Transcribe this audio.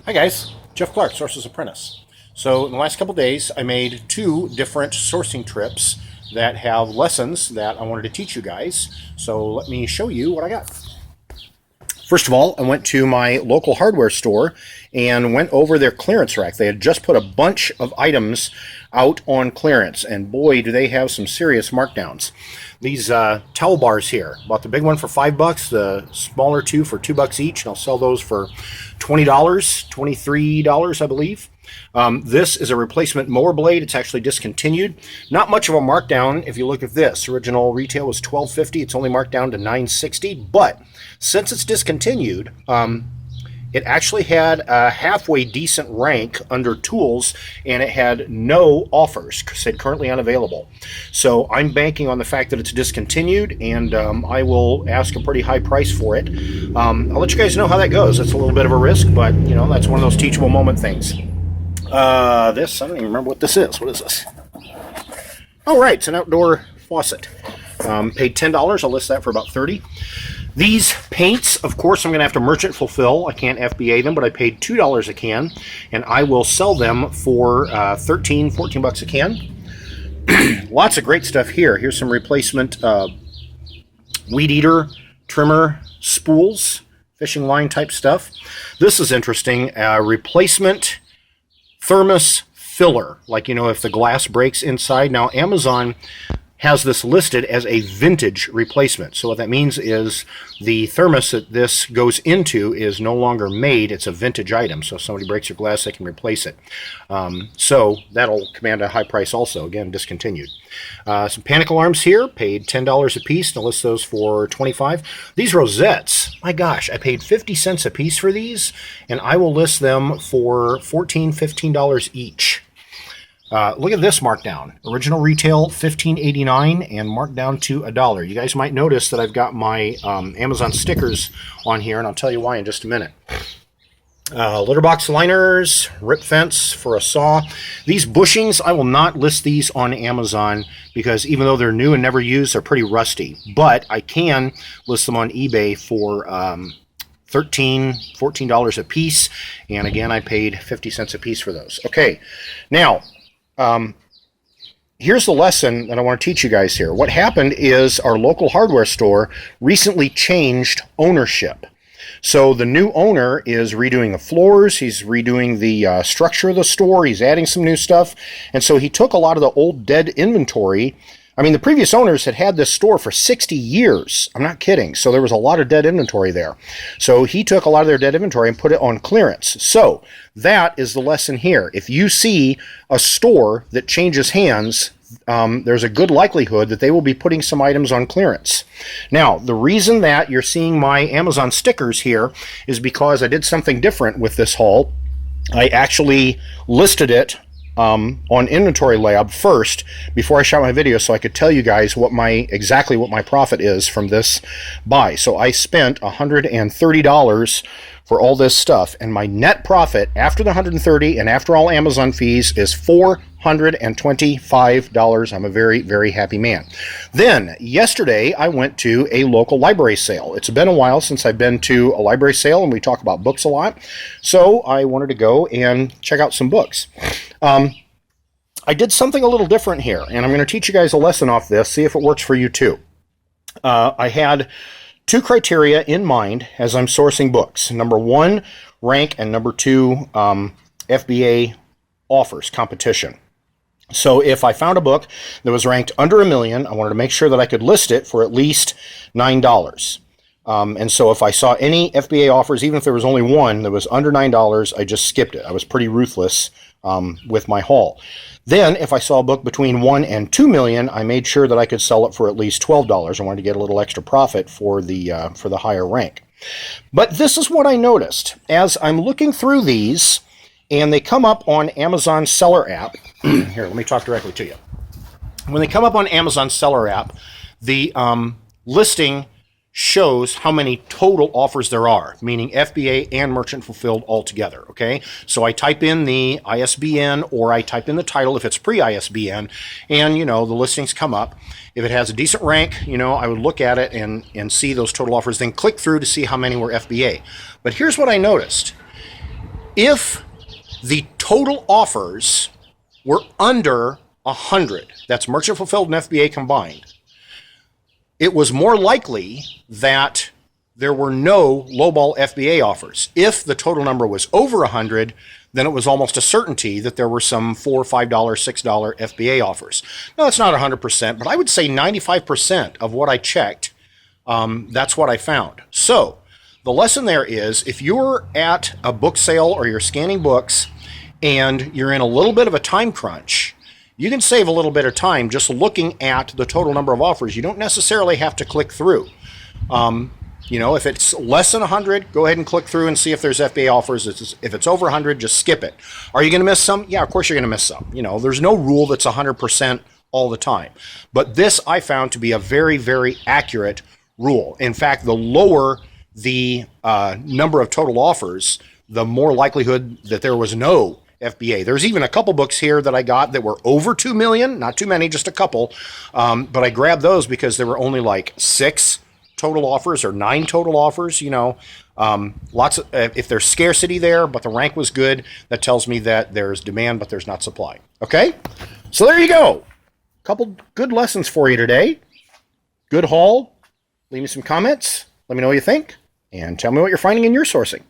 Hi guys, Jeff Clark, Sources Apprentice. So in the last couple days, I made two different sourcing trips that have lessons that I wanted to teach you guys. So let me show you what I got. First of all, I went to my local hardware store and went over their clearance rack. They had just put a bunch of items out on clearance, and boy, do they have some serious markdowns. These towel bars here, bought the big one for $5, the smaller two for $2 each, and I'll sell those for $20, $23, I believe. This is a replacement mower blade. It's actually discontinued. Not much of a markdown if you look at this. Original retail was $12.50. It's only marked down to $9.60. But since it's discontinued, it actually had a halfway decent rank under tools, and it had no offers. Said currently unavailable. So I'm banking on the fact that it's discontinued, and I will ask a pretty high price for it. I'll let you guys know how that goes. It's a little bit of a risk, but you know, that's one of those teachable moment things. This, I don't even remember what this is. What is this? Oh, right, it's an outdoor faucet. Paid $10. I'll list that for about $30. These paints, of course, I'm going to have to merchant fulfill. I can't FBA them, but I paid $2 a can, and I will sell them for $14 a can. Lots of great stuff here. Here's some replacement weed eater, trimmer, spools, fishing line type stuff. This is interesting. Replacement thermos filler, like, you know, if the glass breaks inside. Now, Amazon has this listed as a vintage replacement. So what that means is the thermos that this goes into is no longer made. It's a vintage item. So if somebody breaks your glass, they can replace it. So that'll command a high price also. Again, discontinued. Some panic alarms here, paid $10 a piece. I'll list those for $25. These rosettes, my gosh, I paid 50 cents a piece for these, and I will list them for $14, $15 each. Look at this markdown. Original retail $15.89 and marked down to $1. You guys might notice that I've got my Amazon stickers on here, and I'll tell you why in just a minute. Litter box liners, rip fence for a saw. These bushings, I will not list these on Amazon because even though they're new and never used, they're pretty rusty. But I can list them on eBay for $13, $14 a piece. And again, I paid 50 cents a piece for those. Okay, now, here's the lesson that I want to teach you guys here. What happened is our local hardware store recently changed ownership. So the new owner is redoing the floors, he's redoing the structure of the store, he's adding some new stuff, and so he took a lot of the old dead inventory. I mean, the previous owners had this store for 60 years. I'm not kidding. So there was a lot of dead inventory there. So he took a lot of their dead inventory and put it on clearance. So that is the lesson here. If you see a store that changes hands, there's a good likelihood that they will be putting some items on clearance. Now, the reason that you're seeing my Amazon stickers here is because I did something different with this haul. I actually listed it on Inventory Lab first before I shot my video, so I could tell you guys exactly what my profit is from this buy. So I spent $130 for all this stuff, and my net profit after the $130 and after all Amazon fees is $425. I'm a very, very happy man. Then yesterday I went to a local library sale. It's been a while since I've been to a library sale, and we talk about books a lot, so I wanted to go and check out some books. I did something a little different here, and I'm going to teach you guys a lesson off this, see if it works for you too. I had two criteria in mind as I'm sourcing books. Number one, rank, and number two, FBA offers, competition. So if I found a book that was ranked under $1 million, I wanted to make sure that I could list it for at least $9. And so if I saw any FBA offers, even if there was only one that was under $9, I just skipped it. I was pretty ruthless with my haul. Then, if I saw a book between $1 and $2 million, I made sure that I could sell it for at least $12. I wanted to get a little extra profit for the higher rank. But this is what I noticed as I'm looking through these, and they come up on Amazon Seller app. Here, let me talk directly to you. When they come up on Amazon Seller app, the listing shows how many total offers there are, meaning FBA and merchant fulfilled all together, okay? So I type in the ISBN or I type in the title if it's pre-ISBN, and, you know, the listings come up. If it has a decent rank, you know, I would look at it and see those total offers, then click through to see how many were FBA. But here's what I noticed. if the total offers were under 100, that's merchant fulfilled and FBA combined, it was more likely that there were no lowball FBA offers. If the total number was over 100, then it was almost a certainty that there were some $4, $5, $6 FBA offers. Now, that's not 100%, but I would say 95% of what I checked, that's what I found. So the lesson there is, if you're at a book sale or you're scanning books and you're in a little bit of a time crunch, you can save a little bit of time just looking at the total number of offers. You don't necessarily have to click through. If it's less than 100, go ahead and click through and see if there's FBA offers. If it's over 100, just skip it. Are you going to miss some? Yeah, of course you're going to miss some. There's no rule that's 100% all the time. But this I found to be a very, very accurate rule. In fact, the lower the number of total offers, the more likelihood that there was no FBA. There's even a couple books here that I got that were over 2 million, not too many, just a couple. But I grabbed those because there were only like 6 total offers or 9 total offers. Lots of, if there's scarcity there, but the rank was good, that tells me that there's demand, but there's not supply. Okay, so there you go. Couple good lessons for you today. Good haul. Leave me some comments. Let me know what you think, and tell me what you're finding in your sourcing.